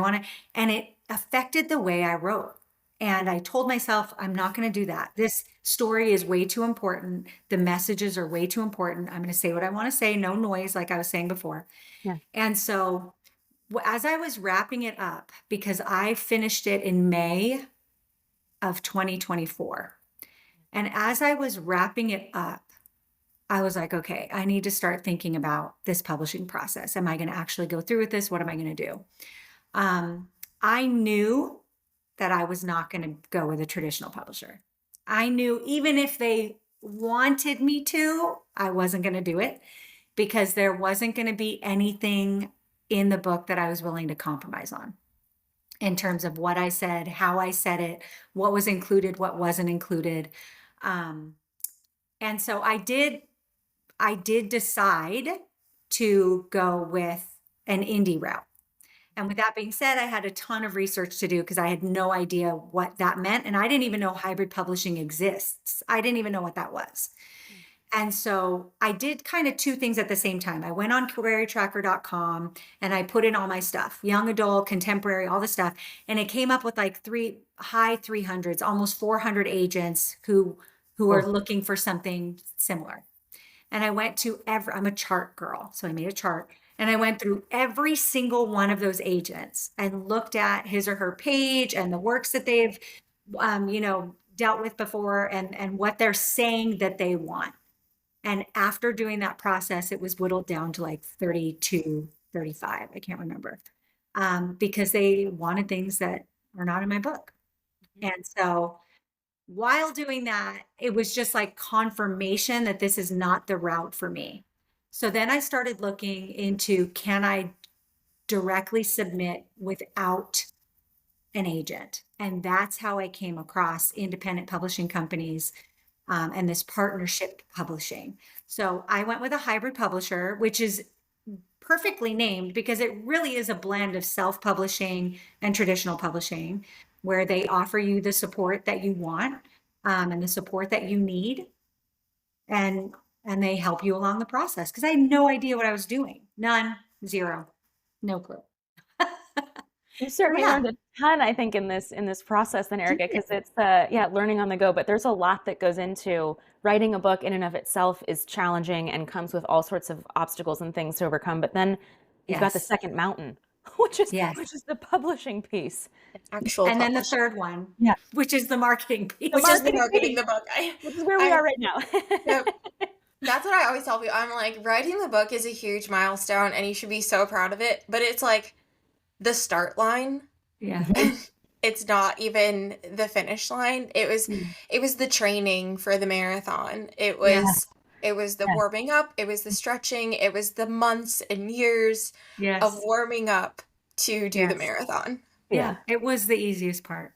B: and it affected the way I wrote. And I told myself, I'm not going to do that. This story is way too important. The messages are way too important. I'm going to say what I want to say, no noise, like I was saying before.
C: yeah,
B: And so as I was wrapping it up, because I finished it in May of 2024. And as I was wrapping it up, I was like, okay, I need to start thinking about this publishing process. Am I going to actually go through with this? What am I going to do? Um, I knew that I was not going to go with a traditional publisher. I knew even if they wanted me to, I wasn't going to do it because there wasn't going to be anything in the book that I was willing to compromise on in terms of what I said, how I said it, what was included, what wasn't included. Um, and so I did decide to go with an indie route. And with that being said, I had a ton of research to do because I had no idea what that meant. And I didn't even know hybrid publishing exists. I didn't even know what that was. And so I did kind of two things at the same time. I went on careertracker.com and I put in all my stuff, young adult, contemporary, all the stuff. And it came up with like high 300s, almost 400 agents who are
C: cool.
B: looking for something similar. And I went to I'm a chart girl. So I made a chart and I went through every single one of those agents and looked at his or her page and the works that they've, dealt with before and what they're saying that they want. And after doing that process, it was whittled down to like 32, 35. I can't remember. Because they wanted things that are not in my book. And so while doing that, it was just like confirmation that this is not the route for me. So then I started looking into, can I directly submit without an agent? And that's how I came across independent publishing companies, and this partnership publishing. So I went with a hybrid publisher, which is perfectly named because it really is a blend of self-publishing and traditional publishing, where they offer you the support that you want, and the support that you need, and they help you along the process. Because I had no idea what I was doing, none, zero, no clue.
C: You
B: So
C: certainly
B: yeah,
C: learned a ton, I think, in this process then, Erica, because it's yeah, learning on the go. But there's a lot that goes into writing a book in and of itself is challenging and comes with all sorts of obstacles and things to overcome. But then you've got the
B: yes,
C: second mountain,
B: yes.
C: which is the publishing piece.
A: Actual
B: And then the
A: publishing,
B: third one,
C: Yeah.
B: which is the marketing
C: The
A: which
B: piece.
A: is the
C: marketing
A: marketing
C: piece,
A: the book.
C: which is where we
A: I
C: are right now.
A: Yep. That's what I always tell people. I'm like, writing the book is a huge milestone and you should be so proud of it. But it's like the start line.
B: Yeah.
A: It's not even the finish line. It was the training for the marathon.
B: Yeah.
A: It was the
C: Yeah.
A: warming up, it was the stretching, it was the months and years of
B: Yes.
A: warming up to do the
B: Yes.
A: marathon.
B: Yeah.
C: Yeah.
B: It was the easiest part.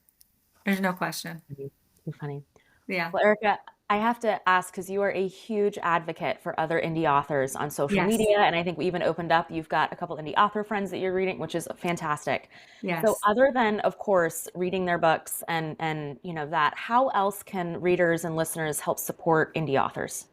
B: There's no question.
C: Too funny.
B: Yeah.
C: Well, Erica, I have to ask because you are a huge advocate for other indie authors on social
B: Yes.
C: media. And I think we even opened up, you've got a couple indie author friends that you're reading, which is fantastic. So
B: Yes.
C: other than, of course, reading their books and that, how else can readers and listeners help support indie authors?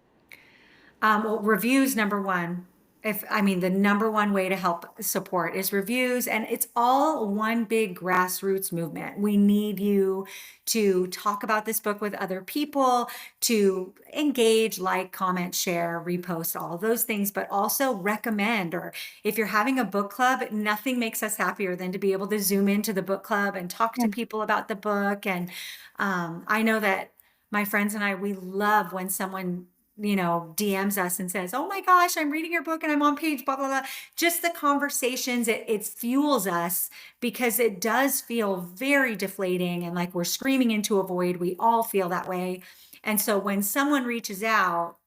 B: Well, reviews, number one. If I mean, the number one way to help support is reviews, and it's all one big grassroots movement. We need you to talk about this book with other people, to engage, like, comment, share, repost, all of those things, but also recommend. Or if you're having a book club, nothing makes us happier than to be able to zoom into the book club and talk
C: Yeah.
B: to people about the book. And I know that my friends and I, we love when someone DMs us and says, "Oh my gosh, I'm reading your book and I'm on page blah blah blah." Just the conversations, it fuels us because it does feel very deflating and like we're screaming into a void. We all feel that way. And so when someone reaches out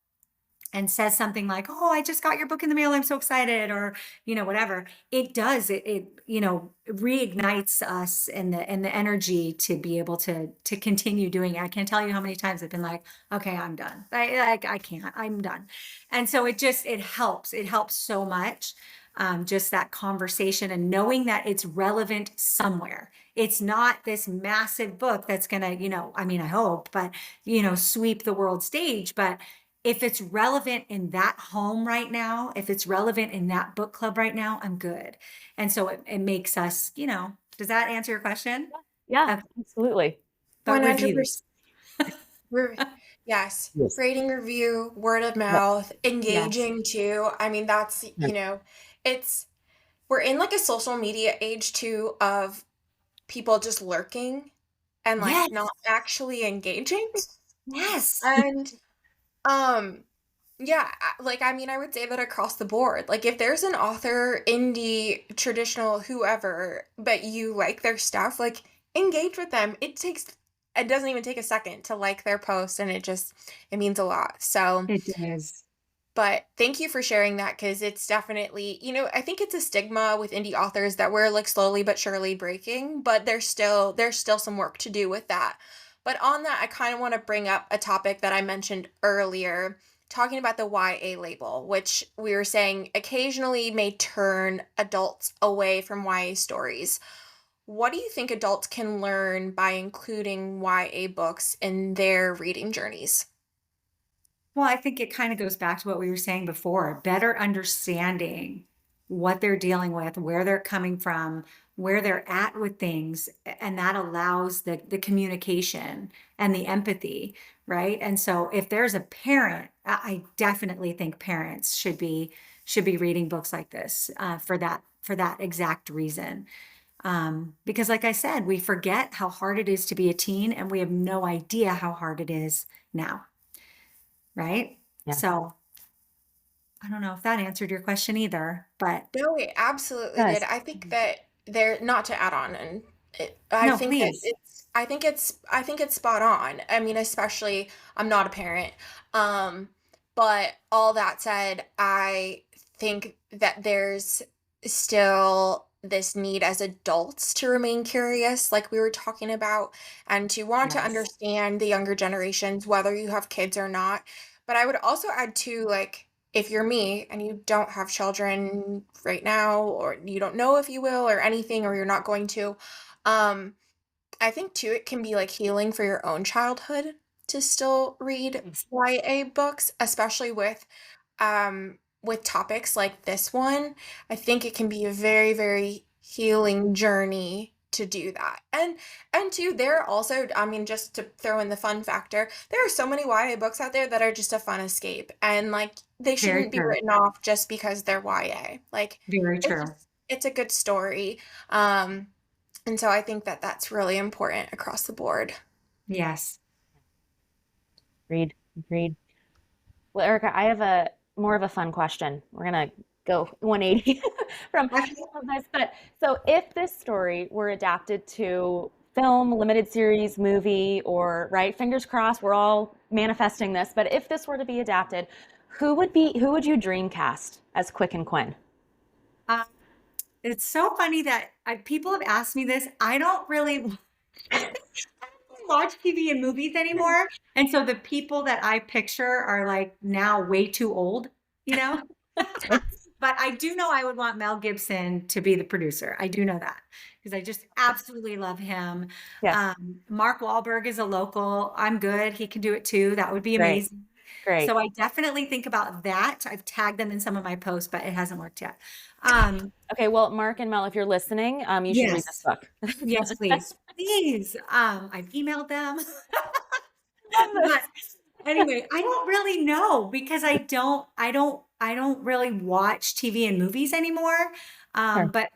B: and says something like, "Oh, I just got your book in the mail. I'm so excited," or whatever, it does. It reignites us and the energy to be able to continue doing it. I can't tell you how many times I've been like, "Okay, I'm done. I can't. I'm done." And so it helps. It helps so much. Just that conversation and knowing that it's relevant somewhere. It's not this massive book that's gonna, I mean, I hope, but sweep the world stage. But if it's relevant in that home right now, if it's relevant in that book club right now, I'm good. And so it makes us, does that answer your question?
C: Yeah,
B: Okay.
C: absolutely.
B: But
A: 100%.
B: reviews.
A: Yes.
C: Yes.
A: Rating, review, word of
C: Yep.
A: mouth,
B: Yes.
A: engaging too. I mean, that's,
C: Yeah.
A: it's we're in like a social media age too of people just lurking and like not
B: Yes.
A: actually engaging.
B: Yes.
A: And um yeah, like I mean I would say that across the board. Like if there's an author, indie, traditional, whoever, but you like their stuff, like engage with them. It doesn't even take a second to like their post and it means a lot. So
B: It does.
A: but thank you for sharing that because it's definitely, I think it's a stigma with indie authors that we're like slowly but surely breaking, but there's still some work to do with that. But on that, I kind of want to bring up a topic that I mentioned earlier, talking about the YA label, which we were saying occasionally may turn adults away from YA stories. What do you think adults can learn by including YA books in their reading journeys?
B: Well, I think it kind of goes back to what we were saying before, better understanding what they're dealing with, where they're coming from, where they're at with things, and that allows the communication and the empathy, right? And so if there's a parent, I definitely think parents should be reading books like this for that exact reason. Because like I said, we forget how hard it is to be a teen, and we have no idea how hard it is now. Right?
C: Yes.
B: So I don't know if that answered your question either, but
A: No, it absolutely did.
C: Yes.
A: I think that there, not to add on, and I
B: no,
A: think that
B: please.
A: I think it's spot on. I mean, especially I'm not a parent. Um, but all that said, I think that there's still this need as adults to remain curious, like we were talking about, and to want to
B: Yes.
A: understand the younger generations, whether you have kids or not. But I would also add to like if you're me and you don't have children right now, or you don't know if you will or anything, or you're not going to, um, I think too it can be like healing for your own childhood to still read
B: Yes.
A: YA books, especially with topics like this one. I think it can be a very, very healing journey to do that. And two, there are also, I mean, just to throw in the fun factor, there are so many YA books out there that are just a fun escape. And like they
B: Very
A: shouldn't be
B: true.
A: written off just because they're YA. Like
B: Very
A: it's
B: true.
A: just it's a good story. Um, and so I think that that's really important across the board.
B: Yes.
C: Agreed. Agreed. Well, Erica, I have a more of a fun question. We're gonna go 180 from
B: Okay.
C: from this. But so if this story were adapted to film, limited series, movie, or right, fingers crossed, we're all manifesting this, but if this were to be adapted, Who would you dream cast as Quick and Quinn?
B: Um, it's so funny that people have asked me this. I don't really watch TV and movies anymore. And so the people that I picture are like now way too old, you know? But I do know I would want Mel Gibson to be the producer. I do know that because I just absolutely love him.
C: Yes.
B: Mark Wahlberg is a local. I'm good. He can do it too. That would be
C: Great.
B: amazing.
C: Great.
B: So I definitely think about that. I've tagged them in some of my posts, but it hasn't worked yet. Um,
C: Okay, well, Mark and Mel, if you're listening, you should read this
B: yes,
C: book.
B: yes, please, please. I've emailed them.
C: Love
B: But
C: this.
B: anyway, I don't really know because I don't really watch TV and movies anymore.
C: Sure.
B: But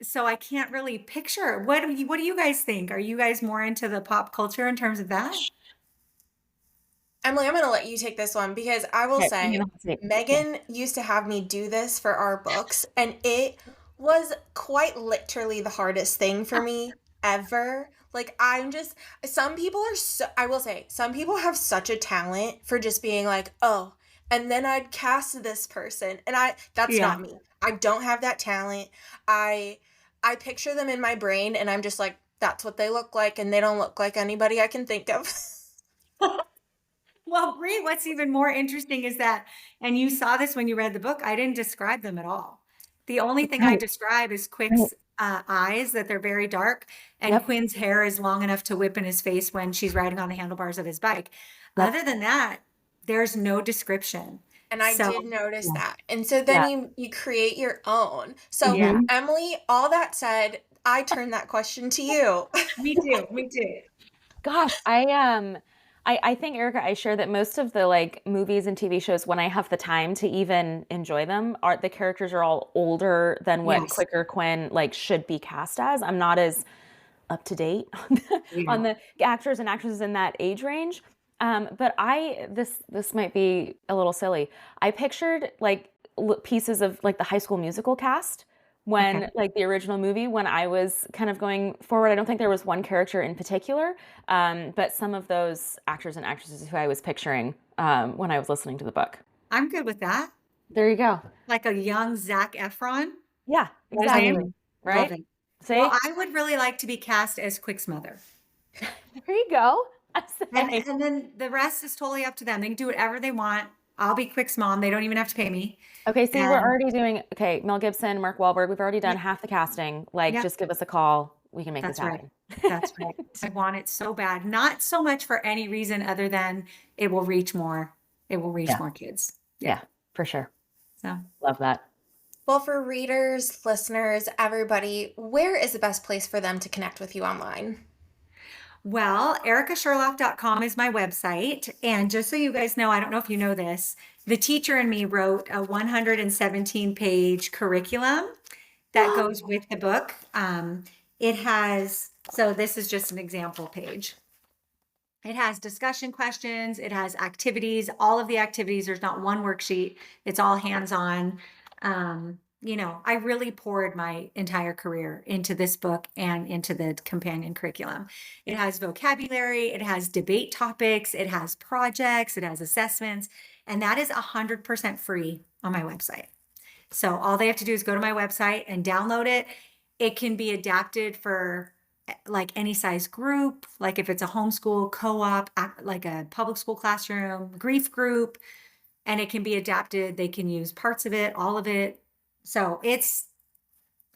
B: so I can't really picture. What do you guys think? Are you guys more into the pop culture in terms of that?
A: Emily, I'm going to let you take this one because I will
C: Okay, I'm
A: say
C: gonna see. Yeah.
A: Megan used to have me do this for our books, and it was quite literally the hardest thing for me ever. Like, some people are so, I will say, some people have such a talent for just being like, oh, and then I'd cast this person. And that's
B: Yeah.
A: not me. I don't have that talent. I, I picture them in my brain, and I'm just like, that's what they look like, and they don't look like anybody I can think of.
B: Well, Bree, what's even more interesting is that, and you saw this when you read the book, I didn't describe them at all. The only thing I
C: Right.
B: describe is
C: Right.
B: Quick's eyes, that they're very dark, and
C: Yep.
B: Quinn's hair is long enough to whip in his face when she's riding on the handlebars of his bike.
C: Yep.
B: Other than that, there's no description.
A: And I
B: So,
A: did notice
C: Yeah.
A: that. And so then
C: Yeah.
A: you create your own. So,
B: yeah,
C: Mhm.
A: Emily, all that said, I turn that question to you.
B: me too. Me too.
C: Gosh, I think, Erica, I share that most of the like movies and TV shows, when I have the time to even enjoy them, are the characters are all older than what
B: Yes.
C: Quicker Quinn like should be cast as. I'm not as up to date
B: Yeah.
C: on the actors and actresses in that age range. But this might be a little silly. I pictured like pieces of like the High School Musical cast
B: Okay.
C: when like the original movie when I was kind of going forward. I don't think there was one character in particular, but some of those actors and actresses who I was picturing when I was listening to the book.
B: I'm good with that.
C: There you go.
B: Like a young Zac Efron.
C: Yeah,
B: You know what I
C: exactly.
B: mean? Love
C: Right?
B: it. Well,
C: See?
B: I would really like to be cast as Quick's mother.
C: There you go. I
B: And
C: say.
B: and then the rest is totally up to them. They can do whatever they want. I'll be Quick's mom. They don't even have to pay me.
C: Okay, see, we're
B: And
C: already doing okay, Mel Gibson, Mark Wahlberg, we've already done
B: yeah,
C: half the casting. Like,
B: yeah,
C: just give us a call. We can make this
B: that's right.
C: happen.
B: That's right. I want it so bad. Not so much for any reason other than it will reach more. It will reach
C: Yeah.
B: more kids. Yeah.
C: Yeah, for sure.
B: So
C: Love that.
A: Well, for readers, listeners, everybody, where is the best place for them to connect with you online?
B: well, ericasherlock.com is my website. And just so you guys know, I don't know if you know this, the teacher in me wrote a 117-page curriculum that goes with the book. It has, so this is just an example page. It has discussion questions, it has activities, all of the activities. There's not one worksheet, it's all hands on. I really poured my entire career into this book and into the companion curriculum. It has vocabulary, it has debate topics, it has projects, it has assessments, and that is 100% free on my website. So all they have to do is go to my website and download it. It can be adapted for like any size group, like if it's a homeschool, co-op, like a public school classroom, grief group, and it can be adapted. They can use parts of it, all of it. So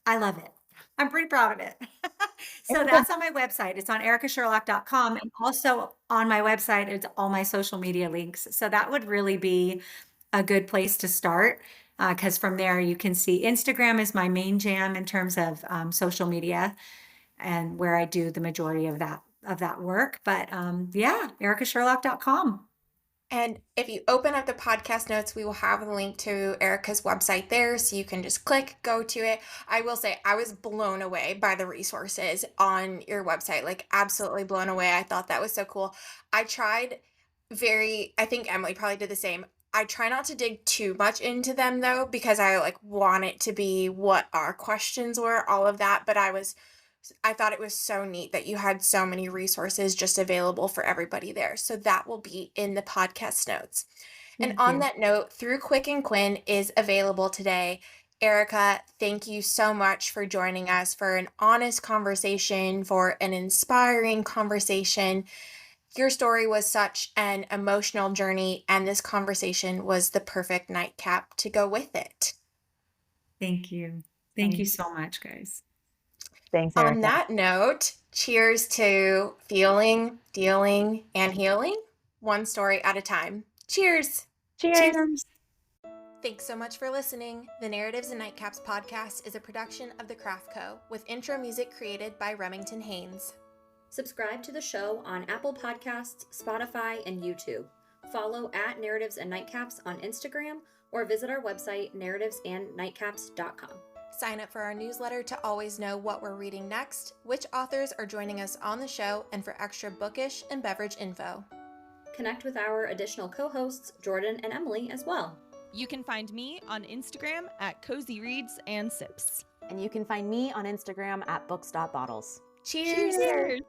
B: I love it. I'm pretty proud of it. So
C: Erica,
B: that's on my website. It's on ericasherlock.com. And also on my website, it's all my social media links. So that would really be a good place to start because from there you can see Instagram is my main jam in terms of social media and where I do the majority of that work. But yeah, ericasherlock.com.
A: And if you open up the podcast notes, we will have a link to Erica's website there. So you can just click, go to it. I will say I was blown away by the resources on your website, like absolutely blown away. I thought that was so cool. I think Emily probably did the same. I try not to dig too much into them though, because I like want it to be what our questions were, all of that. But I was I thought it was so neat that you had so many resources just available for everybody there. So that will be in the podcast notes. And
B: Thank
A: on
B: you.
A: that note, Through Quick and Quinn is available today. Erica, thank you so much for joining us for an honest conversation, for an inspiring conversation. Your story was such an emotional journey, and this conversation was the perfect nightcap to go with it.
B: Thank you. Thank you so much, guys.
C: Thanks,
A: On
C: Erica.
A: that note, cheers to feeling, dealing, and healing, one story at a time. Cheers.
C: Cheers.
B: Cheers.
A: Thanks so much for listening. The Narratives and Nightcaps podcast is a production of The Craft Co. with intro music created by Remington Haynes.
D: Subscribe to the show on Apple Podcasts, Spotify, and YouTube. Follow at Narratives and Nightcaps on Instagram or visit our website, narrativesandnightcaps.com.
A: Sign up for our newsletter to always know what we're reading next, which authors are joining us on the show, and for extra bookish and beverage info.
D: Connect with our additional co-hosts, Jordan and Emily, as well.
E: You can find me on Instagram at Cozy Reads and Sips.
C: And you can find me on Instagram at books.bottles.
A: Cheers!
E: Cheers!